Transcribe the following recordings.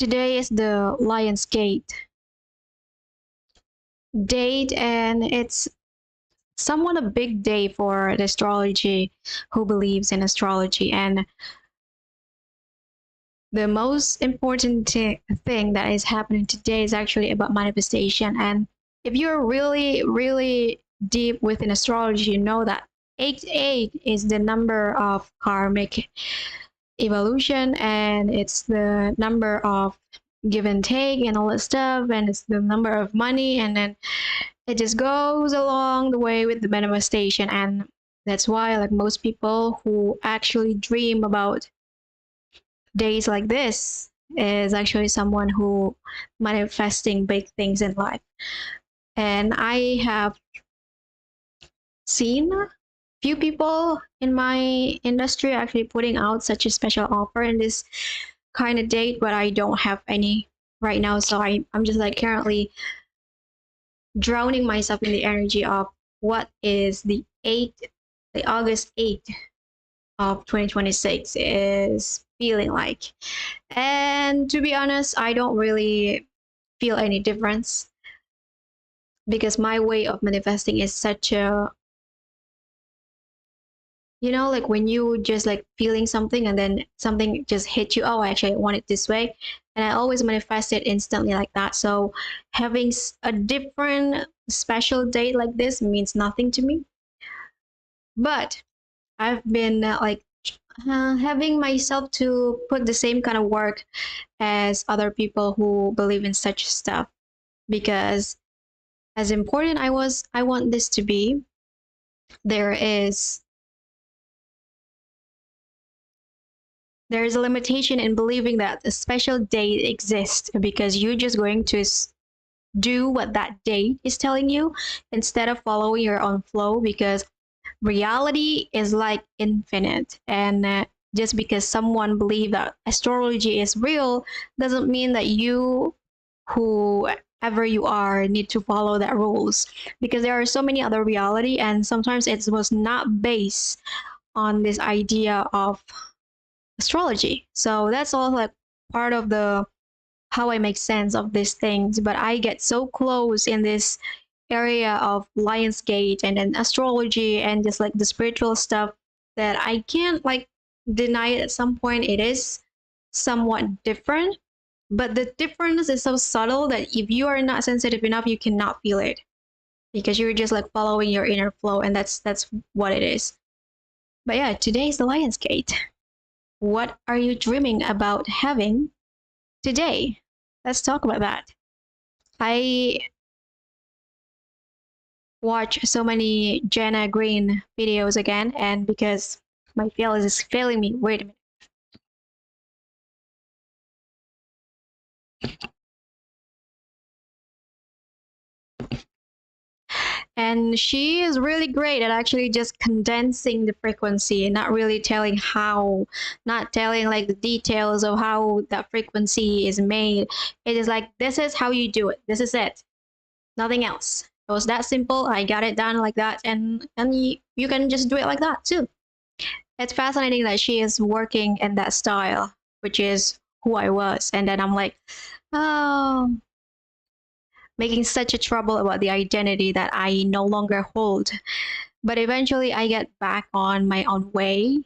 Today is the Lion's Gate date, and it's somewhat a big day for the astrology who believes in astrology. And the most important thing that is happening today is actually about manifestation. And if you're really, really deep within astrology, you know that 88 is the number of karmic evolution, and it's the number of give and take and all that stuff, and it's the number of money, and then it just goes along the way with the manifestation. And that's why like most people who actually dream about days like this is actually someone who manifesting big things in life. And I have seen few people in my industry actually putting out such a special offer in this kind of date, but I don't have any right now. So I'm just like currently drowning myself in the energy of what is the August 8th of 2026 is feeling like. And to be honest, I don't really feel any difference because my way of manifesting is such a, like when you just like feeling something and then something just hit you, oh, actually I want it this way, and I always manifest it instantly like that. So having a different special date like this means nothing to me. But I've been having myself to put the same kind of work as other people who believe in such stuff, because as important I want this to be, there's a limitation in believing that a special date exists, because you're just going to do what that date is telling you instead of following your own flow, because reality is like infinite. And just because someone believes that astrology is real doesn't mean that you, whoever you are, need to follow that rules, because there are so many other reality, and sometimes it was not based on this idea of astrology. So that's all like part of the how I make sense of these things. But I get so close in this area of Lionsgate and then astrology and just like the spiritual stuff that I can't like deny it. At some point it is somewhat different, but the difference is so subtle that if you are not sensitive enough, you cannot feel it, because you're just like following your inner flow, and that's what it is. But yeah, today is the Lionsgate. What are you dreaming about having today? Let's talk about that. I watch so many Jenna Green videos again, and because my feel is failing me. Wait a minute. And she is really great at actually just condensing the frequency and not really telling how, not telling like the details of how that frequency is made. It is like, this is how you do it. This is it. Nothing else. It was that simple. I got it done like that, and you can just do it like that too. It's fascinating that she is working in that style, which is who I was. And then I'm like, oh, making such a trouble about the identity that I no longer hold. But eventually I get back on my own way.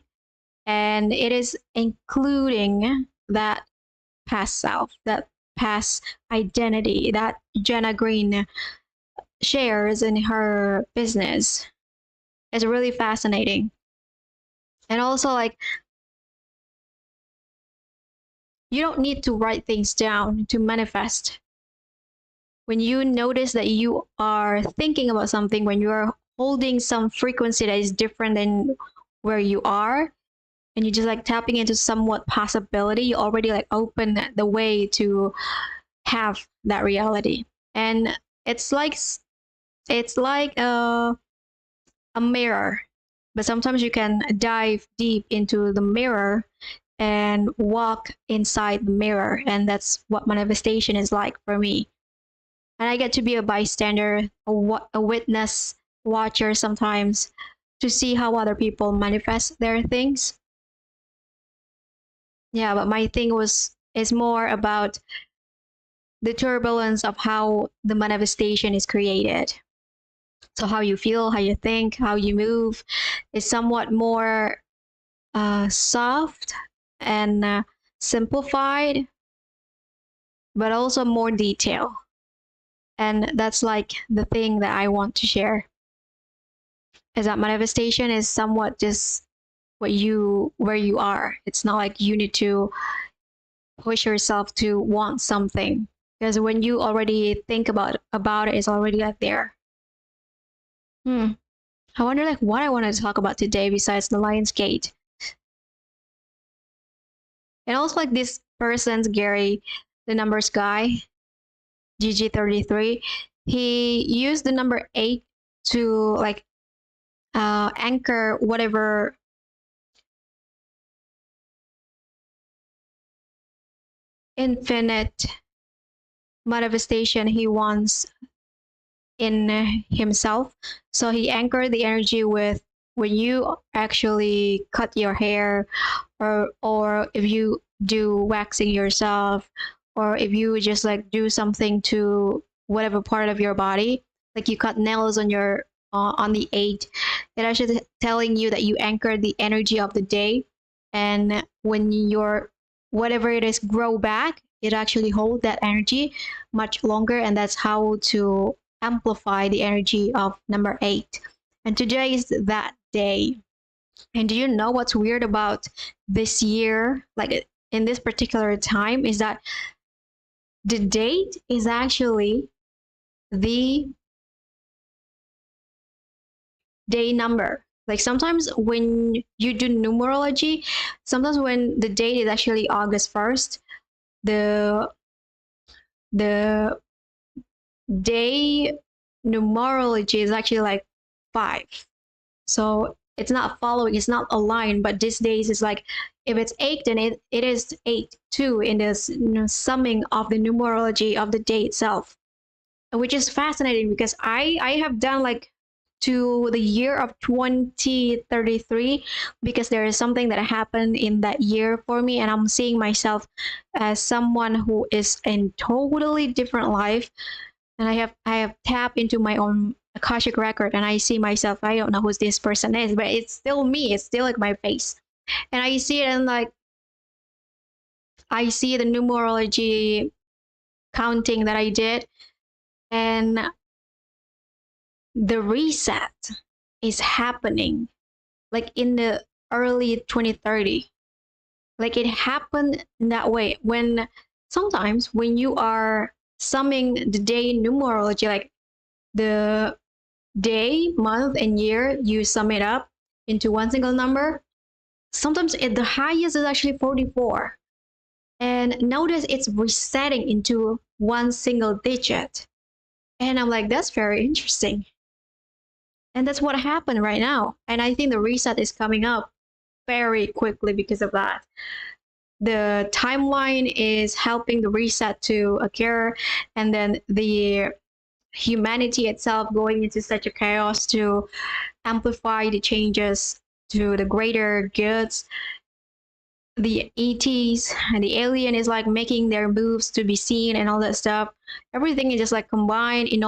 And it is including that past self, that past identity that Jenna Green shares in her business. It's really fascinating. And also, like, you don't need to write things down to manifest. When you notice that you are thinking about something, when you are holding some frequency that is different than where you are, and you're just like tapping into somewhat possibility, you already like open the way to have that reality. And it's like a mirror, but sometimes you can dive deep into the mirror and walk inside the mirror, and that's what manifestation is like for me. And I get to be a bystander, a witness, watcher sometimes, to see how other people manifest their things. Yeah, but my thing was is more about the turbulence of how the manifestation is created. So how you feel, how you think, how you move is somewhat more soft and simplified, but also more detail. And that's like the thing that I want to share, is that manifestation is somewhat just where you are. It's not like you need to push yourself to want something, because when you already think about it, it's already like there. I wonder like what I want to talk about today besides the Lion's Gate. And also like this person's Gary, the numbers guy, GG33, he used the number 8 to like anchor whatever infinite manifestation he wants in himself. So he anchored the energy with when you actually cut your hair, or if you do waxing yourself, or if you just like do something to whatever part of your body, like you cut nails on your on the 8, it actually telling you that you anchored the energy of the day, and when your whatever it is grow back, it actually hold that energy much longer, and that's how to amplify the energy of number 8. And today is that day. And do you know what's weird about this year, like in this particular time, is that the date is actually the day number. Like sometimes when you do numerology, sometimes when the date is actually August 1st, the day numerology is actually like 5. So it's not following, it's not aligned, but these days is like if it's 8, then it is 8 too in this summing of the numerology of the day itself, which is fascinating because I have done like to the year of 2033 because there is something that happened in that year for me, and I'm seeing myself as someone who is in totally different life. And I have tapped into my own Akashic record, and I see myself, I don't know who this person is, but it's still me, it's still like my face. And I see it, and like I see the numerology counting that I did, and the reset is happening like in the early 2030. Like it happened in that way when sometimes when you are summing the day numerology, like the day, month, and year, you sum it up into one single number. Sometimes the highest is actually 44. And notice it's resetting into one single digit. And I'm like, that's very interesting. And that's what happened right now. And I think the reset is coming up very quickly because of that. The timeline is helping the reset to occur, and then the humanity itself going into such a chaos to amplify the changes to the greater goods. The ETs and the alien is like making their moves to be seen and all that stuff. Everything is just like combined in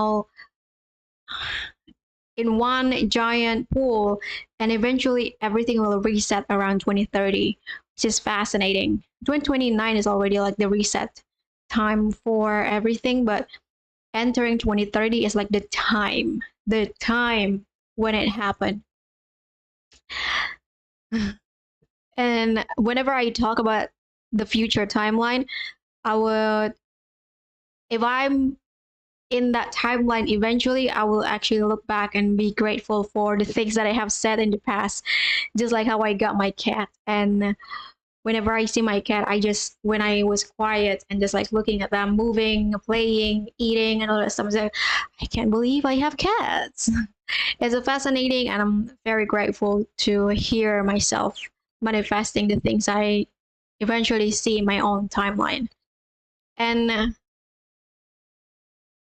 one giant pool, and eventually everything will reset around 2030, which is fascinating. 2029 is already like the reset time for everything, but entering 2030 is like the time when it happened. And whenever I talk about the future timeline, if I'm in that timeline, eventually I will actually look back and be grateful for the things that I have said in the past, just like how I got my cat. And whenever I see my cat, when I was quiet and just like looking at them moving, playing, eating, and all that stuff, I was like, I can't believe I have cats. It's a fascinating, and I'm very grateful to hear myself manifesting the things I eventually see in my own timeline. And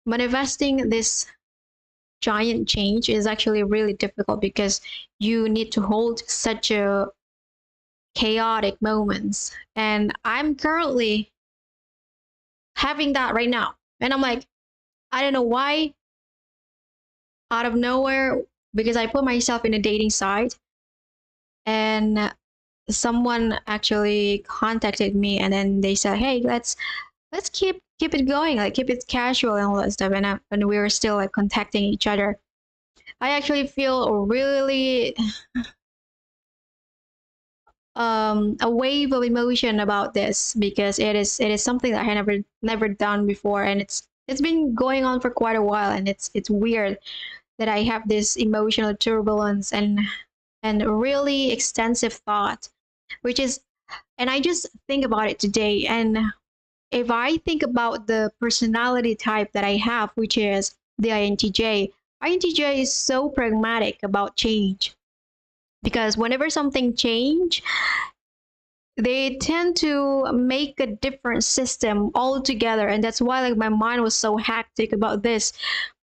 manifesting this giant change is actually really difficult because you need to hold such a chaotic moments. And I'm currently having that right now. And I'm like, I don't know why, out of nowhere, because I put myself in a dating site, and someone actually contacted me, and then they said, hey, let's keep it going, like keep it casual and all that stuff. And we were still like contacting each other. I actually feel really a wave of emotion about this, because it is something that I never done before, and it's been going on for quite a while, and it's weird that I have this emotional turbulence and really extensive thought, which is, and I just think about it today. And if I think about the personality type that I have, which is the INTJ is so pragmatic about change, because whenever something change, they tend to make a different system altogether. And that's why like my mind was so hectic about this,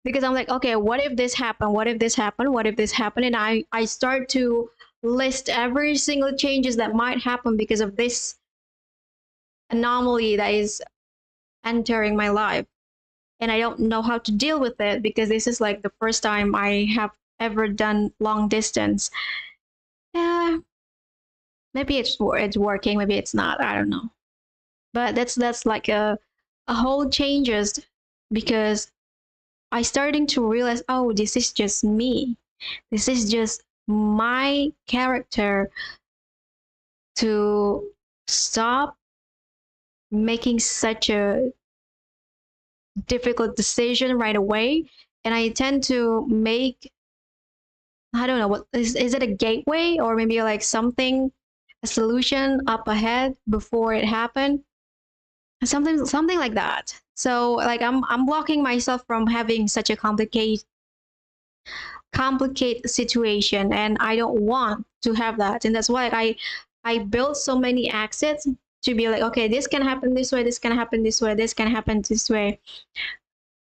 because I'm like, okay, what if this happened, what if this happened, what if this happened, and I start to list every single changes that might happen because of this anomaly that is entering my life. And I don't know how to deal with it, because this is like the first time I have ever done long distance. Yeah, maybe it's working, maybe it's not, I don't know. But that's like a whole changes, because I starting to realize, oh, this is just me, this is just my character, to stop making such a difficult decision right away. And I tend to make, I don't know, what is it, a gateway, or maybe like something, a solution up ahead before it happened, something like that. So like I'm blocking myself from having such a complicated situation, and I don't want to have that. And that's why I built so many exits, to be like, okay, this can happen this way, this can happen this way, this can happen this way.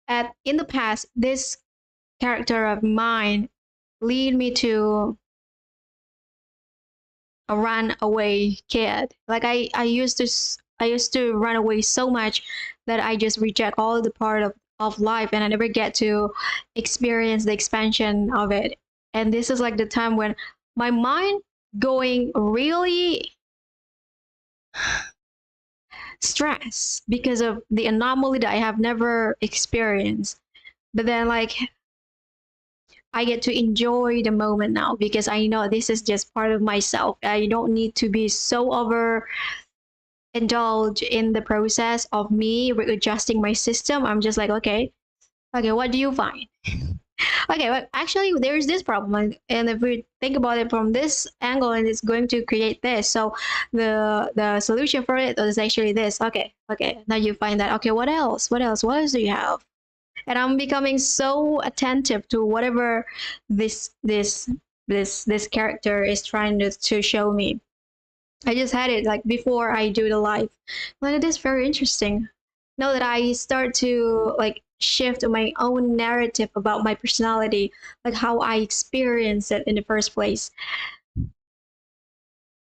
At in the past, this character of mine lead me to a runaway kid. Like I used to run away so much that I just reject all the part of life, and I never get to experience the expansion of it. And this is like the time when my mind going really stressed because of the anomaly that I have never experienced. But then like I get to enjoy the moment now, because I know this is just part of myself. I don't need to be so over indulge in the process of me readjusting my system. I'm just like, okay, what do you find? Okay, well, actually, there's this problem, and if we think about it from this angle, and it's going to create this. So the solution for it is actually this. Okay, now you find that. Okay, what else? What else? What else do you have? And I'm becoming so attentive to whatever this character is trying to show me. I just had it like before I do the live. But it is very interesting. Now that I start to like shift my own narrative about my personality, like how I experience it in the first place.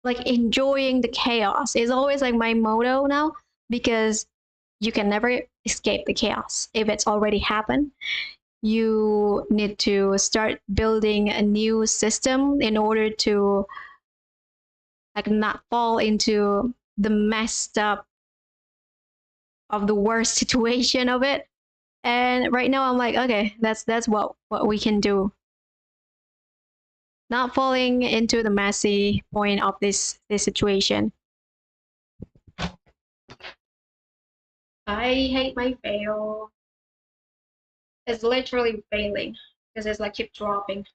Like enjoying the chaos is always like my motto now, because you can never escape the chaos. If it's already happened, you need to start building a new system in order to like not fall into the messed up of the worst situation of it. And right now I'm like, okay, that's what we can do. Not falling into the messy point of this situation. I hate my fail. It's literally failing, because it's like keep dropping.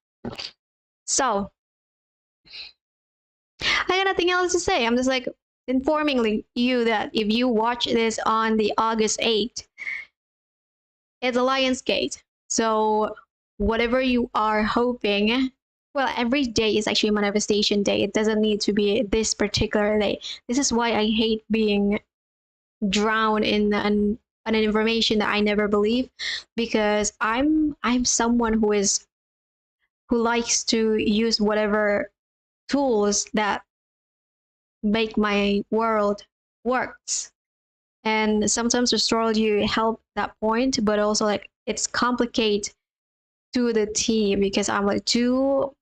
So I got nothing else to say. I'm just like informing you that if you watch this on the August 8th, it's a Lionsgate. So whatever you are hoping, well, every day is actually a manifestation day. It doesn't need to be this particular day. This is why I hate being drowned in an information that I never believe, because I'm someone who likes to use whatever tools that make my world works. And sometimes astrology help that point, but also like it's complicated to the T because I'm like too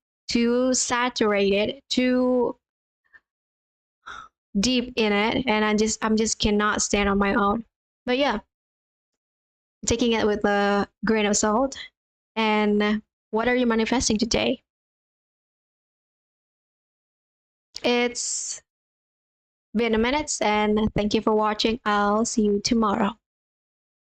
saturated, too deep in it, and I'm just cannot stand on my own. But yeah, taking it with a grain of salt. And what are you manifesting today? It's been a minute, and thank you for watching. I'll see you tomorrow.